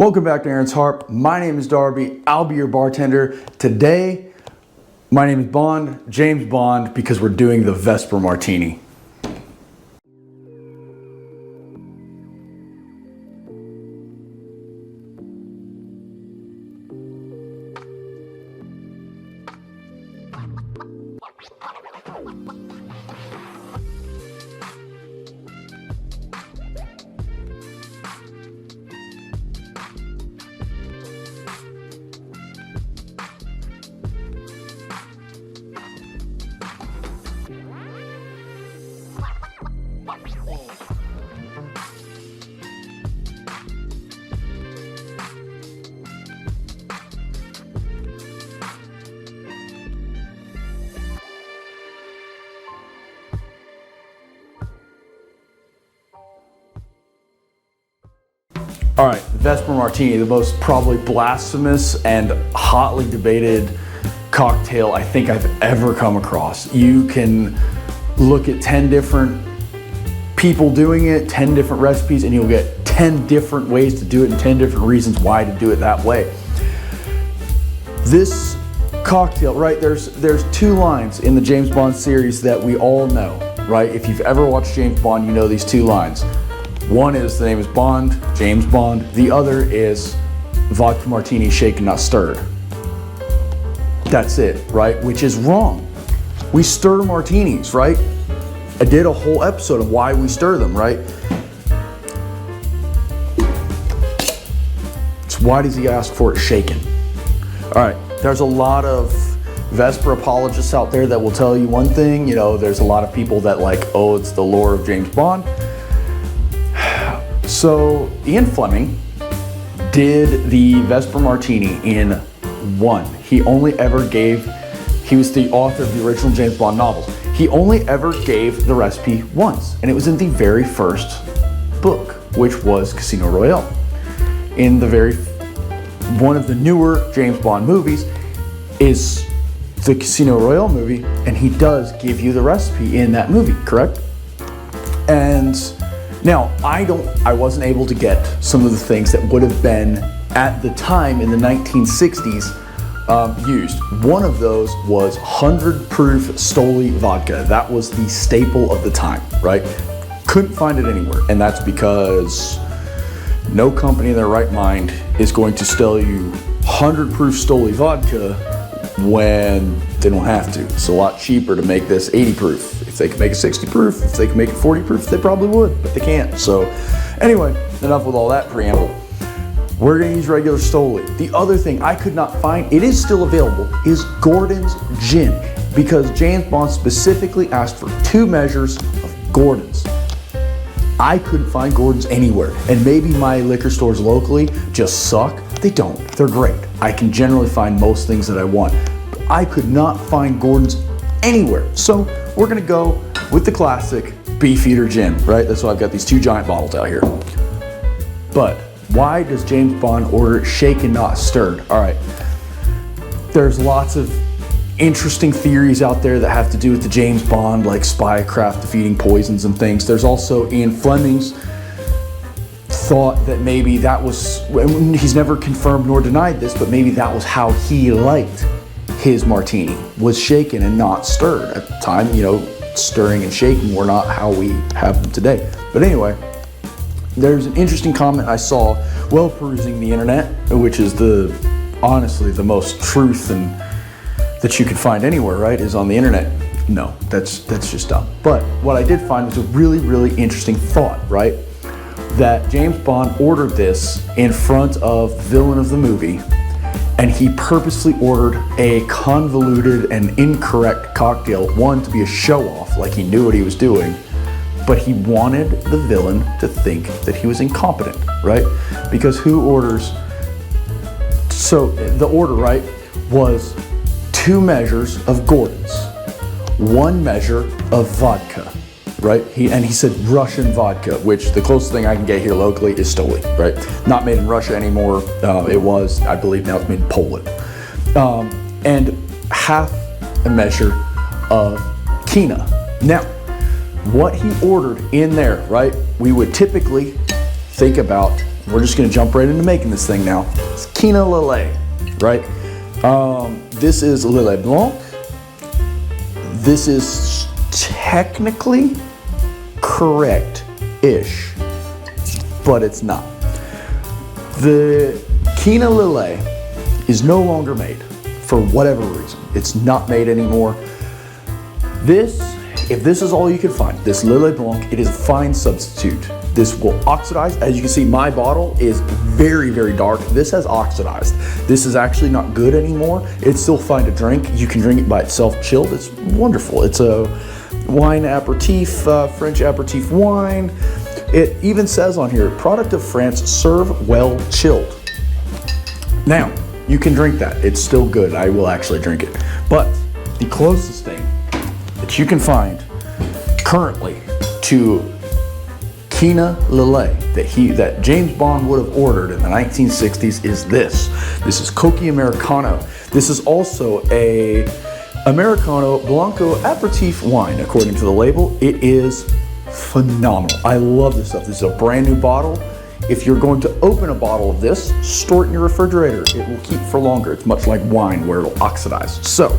Welcome back to Aaron's Harp. My name is Darby. I'll be your bartender. Today, my name is Bond, James Bond, because we're doing the Vesper Martini. All right, Vesper Martini, the most probably blasphemous and hotly debated cocktail I think I've ever come across. You can look at 10 different people doing it, 10 different recipes, and you'll get 10 different ways to do it and 10 different reasons why to do it that way. This cocktail, right, there's two lines in the James Bond series that we all know, right? If you've ever watched James Bond, you know these two lines. One is the name is Bond, James Bond. The other is vodka martini shaken, not stirred. That's it, right? Which is wrong. We stir martinis, right? I did a whole episode of why we stir them, right? So why does he ask for it shaken? All right, there's a lot of Vesper apologists out there that will tell you one thing. You know, there's a lot of people that like, oh, it's the lore of James Bond. So Ian Fleming did the Vesper Martini in one. He only ever gave, he was the author of the original James Bond novels. He only ever gave the recipe once, and it was in the very first book, which was Casino Royale. In the one of the newer James Bond movies is the Casino Royale movie, and he does give you the recipe in that movie, correct? And now, I wasn't able to get some of the things that would have been at the time in the 1960s used. One of those was 100 proof Stoli vodka. That was the staple of the time, right? Couldn't find it anywhere, and that's because no company in their right mind is going to sell you 100 proof Stoli vodka when they don't have to. It's a lot cheaper to make this 80 proof. If they could make it 60 proof, if they could make it 40 proof, they probably would, but they can't. So anyway, enough with all that preamble. We're gonna use regular Stoli. The other thing I could not find, it is still available, is Gordon's gin, because James Bond specifically asked for 2 measures of Gordon's. I couldn't find Gordon's anywhere, and maybe my liquor stores locally just suck. They don't, they're great. I can generally find most things that I want. But I could not find Gordon's anywhere. So we're gonna go with the classic Beefeater gin, right? That's why I've got these 2 giant bottles out here. But why does James Bond order it shaken, not stirred? All right, there's lots of interesting theories out there that have to do with the James Bond, like spycraft defeating poisons and things. There's also Ian Fleming's thought that maybe that was, he's never confirmed nor denied this, but maybe that was how he liked his martini, was shaken and not stirred. At the time, you know, stirring and shaking were not how we have them today. But anyway, there's an interesting comment I saw while perusing the internet, which is honestly the most truth and that you can find anywhere, right, is on the internet. No, that's just dumb. But what I did find was a really, really interesting thought, right? That James Bond ordered this in front of the villain of the movie, and he purposely ordered a convoluted and incorrect cocktail, one, to be a show-off, like he knew what he was doing, but he wanted the villain to think that he was incompetent, right? Because who orders, so the order, right, was 2 measures of Gordon's, 1 measure of vodka, right? He said Russian vodka, which the closest thing I can get here locally is Stoli, right? Not made in Russia anymore. It was, I believe now it's made in Poland. And half a measure of Kina. Now, what he ordered in there, right? We would typically think about we're just gonna jump right into making this thing now. It's Quina Lillet, right? This is Lillet Blanc. This is technically correct-ish, but it's not. The Quina Lillet is no longer made for whatever reason. It's not made anymore. If this is all you can find, this Lillet Blanc, it is a fine substitute. This will oxidize. As you can see, my bottle is very, very dark. This has oxidized. This is actually not good anymore. It's still fine to drink. You can drink it by itself chilled. It's wonderful. It's a wine aperitif, French aperitif wine. It even says on here, product of France, serve well chilled. Now, you can drink that. It's still good. I will actually drink it. But the closest thing that you can find currently to Quina Lillet that James Bond would have ordered in the 1960s is this. This is Cocchi Americano. This is also a Americano Blanco aperitif wine, according to the label. It is phenomenal. I love this stuff. This is a brand new bottle. If you're going to open a bottle of this, store it in your refrigerator. It will keep for longer. It's much like wine where it'll oxidize. So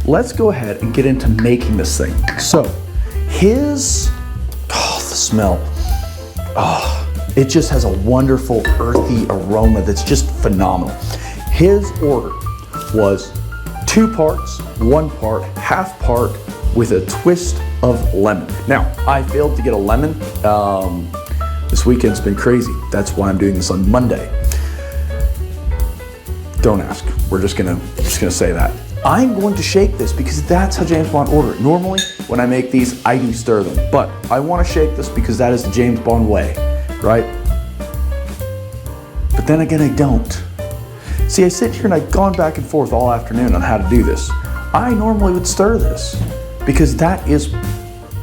let's go ahead and get into making this thing. So the smell. It just has a wonderful earthy aroma that's just phenomenal. His order was 2 parts, 1 part, half part with a twist of lemon. Now, I failed to get a lemon. This weekend's been crazy. That's why I'm doing this on Monday. Don't ask. We're just gonna say that. I'm going to shake this because that's how James Bond ordered it. Normally, when I make these, I do stir them, but I want to shake this because that is the James Bond way, right? But then again, I don't. See, I sit here and I've gone back and forth all afternoon on how to do this. I normally would stir this because that is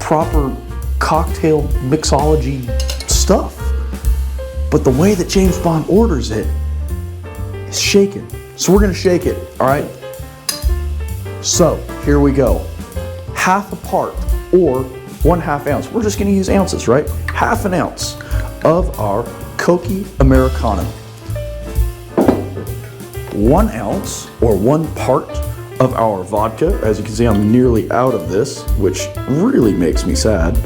proper cocktail mixology stuff. But the way that James Bond orders it is shaken. So we're gonna shake it, all right? So here we go. Half a part or 1/2 ounce. We're just gonna use ounces, right? 1/2 ounce of our Cocchi Americano. 1 ounce or 1 part of our vodka. As you can see, I'm nearly out of this, which really makes me sad.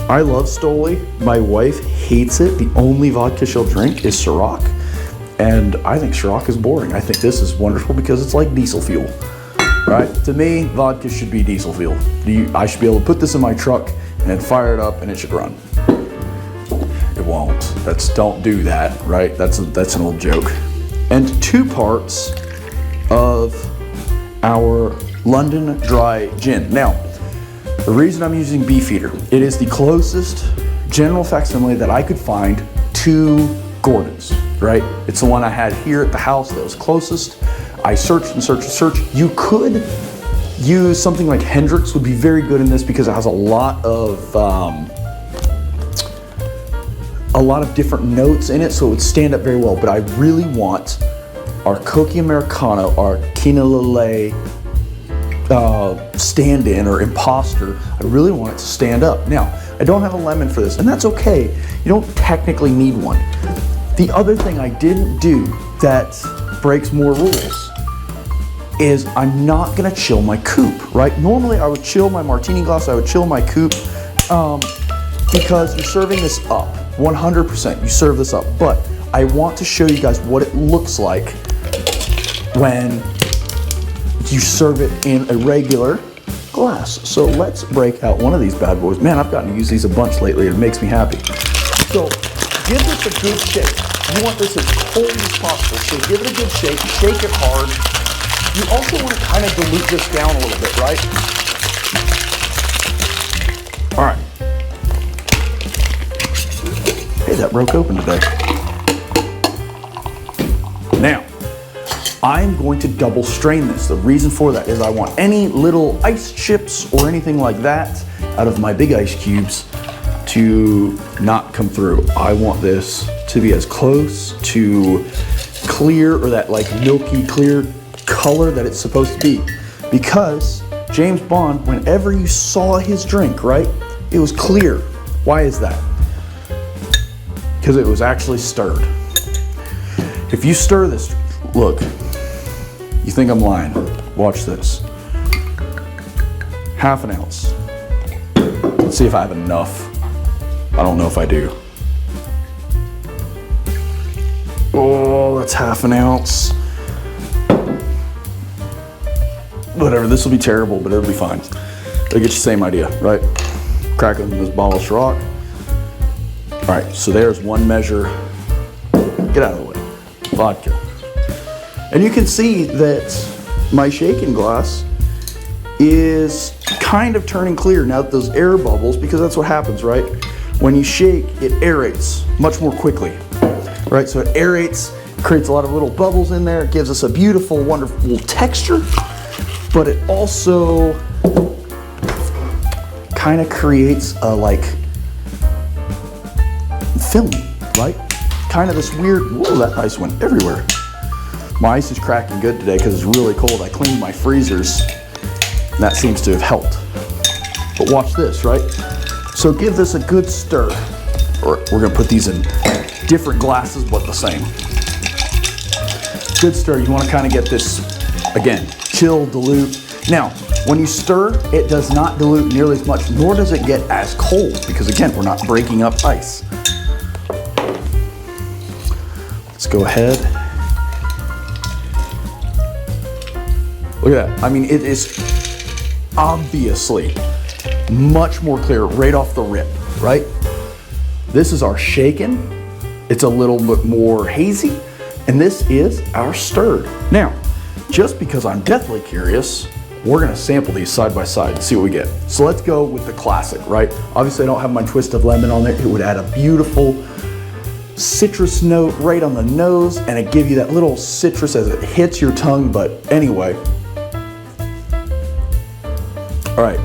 I love Stoli. My wife hates it. The only vodka she'll drink is Ciroc. And I think Ciroc is boring. I think this is wonderful because it's like diesel fuel. Right? To me, vodka should be diesel fuel. I should be able to put this in my truck and fire it up and it should run. It won't. Don't do that, right? That's an old joke. And 2 parts of our London Dry Gin. Now, the reason I'm using Beefeater, it is the closest general facsimile that I could find to Gordon's, right? It's the one I had here at the house that was closest. I searched and searched and searched. You could use something like Hendrick's, would be very good in this because it has a lot of different notes in it, so it would stand up very well. But I really want our Cocchi Americano, our Quina Lillet stand-in or imposter. I really want it to stand up. Now, I don't have a lemon for this, and that's okay. You don't technically need one. The other thing I didn't do that breaks more rules is I'm not gonna chill my coupe, right? Normally I would chill my martini glass, I would chill my coupe because you're serving this up, 100%, you serve this up. But I want to show you guys what it looks like when you serve it in a regular glass. So let's break out one of these bad boys. Man, I've gotten to use these a bunch lately, it makes me happy. So give this a good shake. You want this as cold as possible, so give it a good shake it hard. You also want to kind of dilute this down a little bit, right? All right. Hey, that broke open today. Now, I'm going to double strain this. The reason for that is I want any little ice chips or anything like that out of my big ice cubes to not come through. I want this to be as close to clear or that like milky clear color that it's supposed to be. Because James Bond, whenever you saw his drink, right, it was clear. Why is that? because it was actually stirred. If you stir this, look, you think I'm lying. Watch this. Half an ounce. Let's see if I have enough. I don't know if I do. Oh, that's half an ounce. Whatever, this will be terrible, but it'll be fine. It'll get you the same idea, right? Crack it in this polished rock. All right, so there's one measure. Get out of the way. Vodka. And you can see that my shaken glass is kind of turning clear now that those air bubbles, because that's what happens, right? When you shake, it aerates much more quickly, right? So it aerates, creates a lot of little bubbles in there. It gives us a beautiful, wonderful texture, but it also kind of creates a like film, right? Kind of this weird, whoa, that ice went everywhere. My ice is cracking good today because it's really cold. I cleaned my freezers, and that seems to have helped. But watch this, right? So give this a good stir. Or we're gonna put these in different glasses, but the same. Good stir, you wanna kind of get this, again, chill, dilute. Now, when you stir, it does not dilute nearly as much, nor does it get as cold, because again, we're not breaking up ice. Let's go ahead. Look at that. I mean, it is obviously much more clear right off the rip, right? This is our shaken. It's a little bit more hazy, and this is our stirred. Now, just because I'm deathly curious, we're gonna sample these side by side and see what we get. So let's go with the classic, right? Obviously I don't have my twist of lemon on there. It would add a beautiful citrus note right on the nose, and it give you that little citrus as it hits your tongue, but anyway. All right,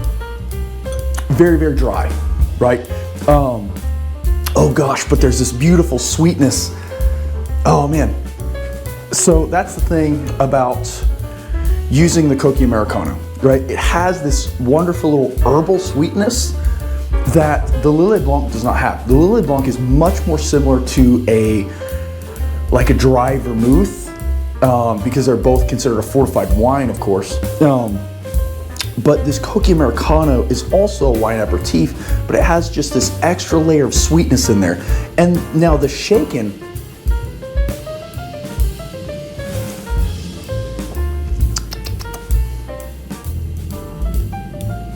very, very dry, right? Oh gosh, but there's this beautiful sweetness. Oh man. So that's the thing about using the Cocchi Americano, right? It has this wonderful little herbal sweetness that the Lillet Blanc does not have. The Lillet Blanc is much more similar to like a dry vermouth, because they're both considered a fortified wine, of course. But this Cocchi Americano is also a wine aperitif, but it has just this extra layer of sweetness in there. And now the shaken,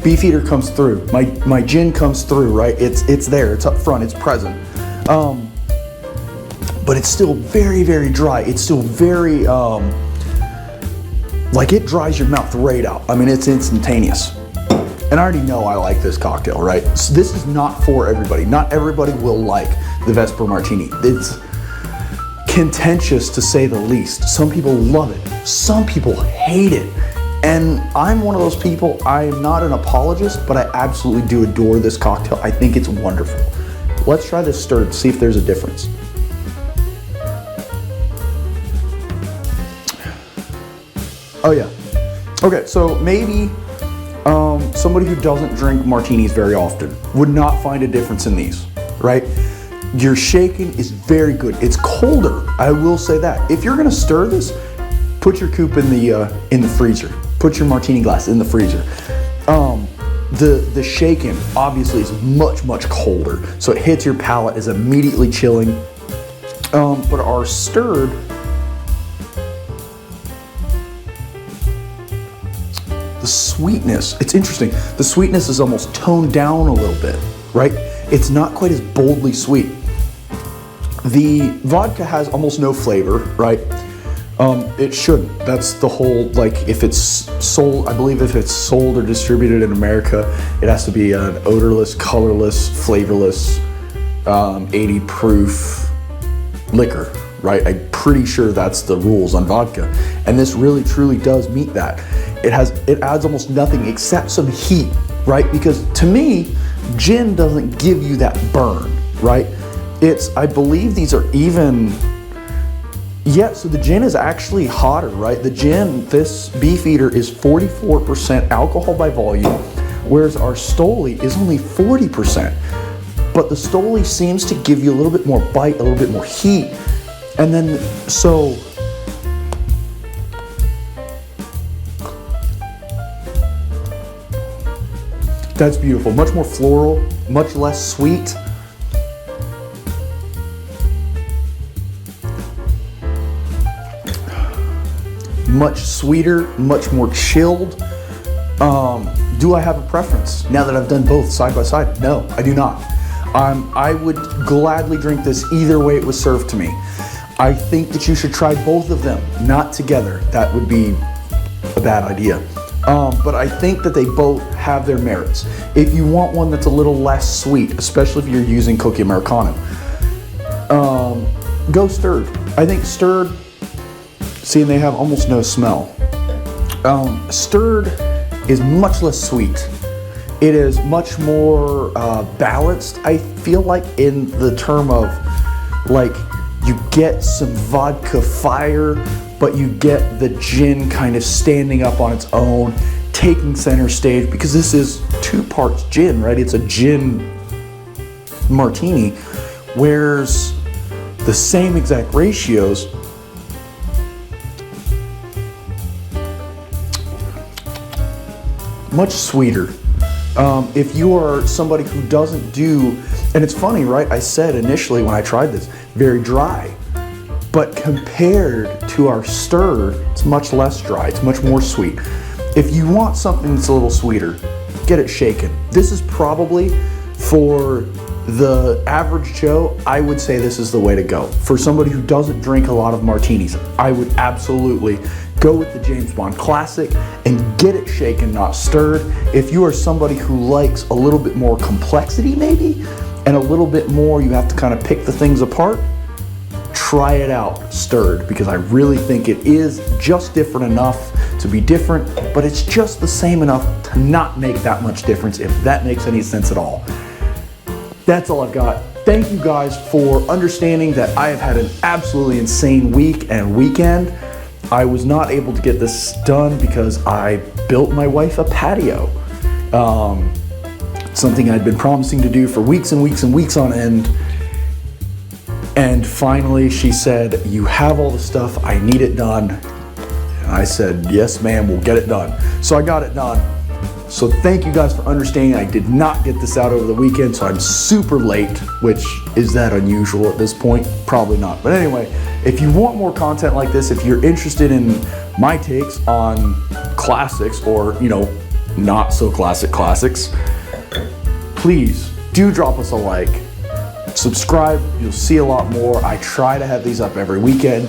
Beefeater comes through. My gin comes through, right? It's there, it's up front, it's present. But it's still very, very dry. It's still very, like it dries your mouth right out. I mean, it's instantaneous. And I already know I like this cocktail, right? So this is not for everybody. Not everybody will like the Vesper Martini. It's contentious to say the least. Some people love it. Some people hate it. And I'm one of those people. I am not an apologist, but I absolutely do adore this cocktail. I think it's wonderful. Let's try this stirred, see if there's a difference. Oh yeah. Okay, so maybe somebody who doesn't drink martinis very often would not find a difference in these, right? Your shaking is very good. It's colder, I will say that. If you're gonna stir this, put your coupe in the freezer. Put your martini glass in the freezer. The shaken obviously is much, much colder, so it hits your palate, is immediately chilling. But our stirred, the sweetness, it's interesting. The sweetness is almost toned down a little bit, right? It's not quite as boldly sweet. The vodka has almost no flavor, right? It shouldn't. That's the whole, like, if it's sold, I believe if it's sold or distributed in America, it has to be an odorless, colorless, flavorless, 80 proof liquor, right? I'm pretty sure that's the rules on vodka. And this really, truly does meet that. It adds almost nothing except some heat, right? Because to me, gin doesn't give you that burn, right? I believe these are even, yeah, so the gin is actually hotter, right? The gin, this Beefeater is 44% alcohol by volume, whereas our Stoli is only 40%. but the Stoli seems to give you a little bit more bite, a little bit more heat. And then, so, that's beautiful. Much more floral, much less sweet. Much sweeter, much more chilled. Do I have a preference now that I've done both side by side? No, I do not. I would gladly drink this either way it was served to me. I think that you should try both of them, not together. That would be a bad idea. But I think that they both have their merits. If you want one that's a little less sweet, especially if you're using Cocchi Americano, go stirred. I think stirred, see, they have almost no smell. Stirred is much less sweet. It is much more balanced, I feel like, in the term of, like, you get some vodka fire, but you get the gin kind of standing up on its own, taking center stage, because this is 2 parts gin, right? It's a gin martini, whereas the same exact ratios much sweeter. If you are somebody who doesn't do, and it's funny, right? I said initially when I tried this, very dry, but compared to our stirred, it's much less dry. It's much more sweet. If you want something that's a little sweeter, get it shaken. This is probably, for the average Joe, I would say this is the way to go. For somebody who doesn't drink a lot of martinis, I would absolutely go with the James Bond Classic and get it shaken, not stirred. If you are somebody who likes a little bit more complexity maybe, and a little bit more, you have to kind of pick the things apart, try it out stirred, because I really think it is just different enough to be different, but it's just the same enough to not make that much difference, if that makes any sense at all. That's all I've got. Thank you guys for understanding that I have had an absolutely insane week and weekend. I was not able to get this done because I built my wife a patio. Something I'd been promising to do for weeks and weeks and weeks on end. And finally she said, "You have all the stuff, I need it done." And I said, "Yes ma'am, we'll get it done." So I got it done. So thank you guys for understanding. I did not get this out over the weekend, so I'm super late, which is that unusual at this point? Probably not. But anyway, if you want more content like this, if you're interested in my takes on classics, or, you know, not so classics, please do drop us a like, subscribe, you'll see a lot more. I try to have these up every weekend.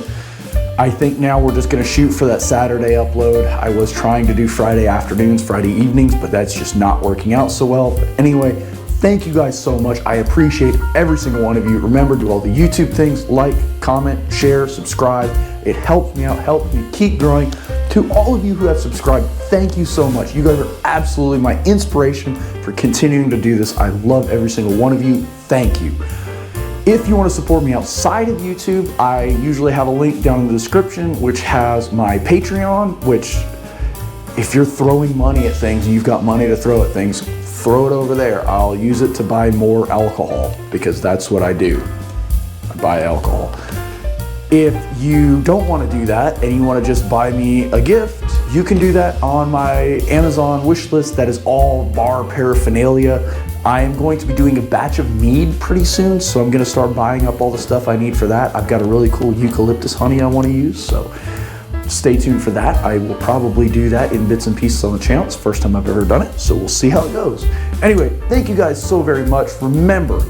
I think now we're just gonna shoot for that Saturday upload. I was trying to do Friday afternoons, Friday evenings, but that's just not working out so well. But anyway, thank you guys so much. I appreciate every single one of you. Remember, do all the YouTube things, like, comment, share, subscribe. It helps me out, helps me keep growing. To all of you who have subscribed, thank you so much. You guys are absolutely my inspiration for continuing to do this. I love every single one of you. Thank you. If you want to support me outside of YouTube, I usually have a link down in the description, which has my Patreon, which, if you're throwing money at things and you've got money to throw at things, throw it over there. I'll use it to buy more alcohol, because that's what I do. I buy alcohol. If you don't want to do that and you want to just buy me a gift, you can do that on my Amazon wish list. That is all bar paraphernalia. I am going to be doing a batch of mead pretty soon, so I'm going to start buying up all the stuff I need for that. I've got a really cool eucalyptus honey I want to use, so stay tuned for that. I will probably do that in bits and pieces on the channel. It's the first time I've ever done it, so we'll see how it goes. Anyway, thank you guys so very much. Remember,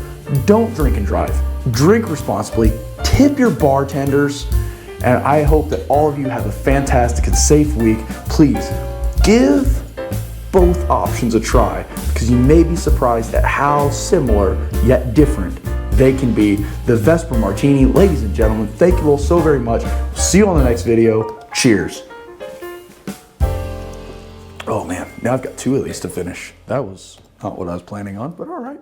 don't drink and drive. Drink responsibly. Tip your bartenders. And I hope that all of you have a fantastic and safe week. Please give both options a try, because you may be surprised at how similar yet different they can be. The Vesper Martini, ladies and gentlemen, thank you all so very much. See you on the next video. Cheers. Oh man, now I've got 2 of these to finish. That was not what I was planning on, but all right.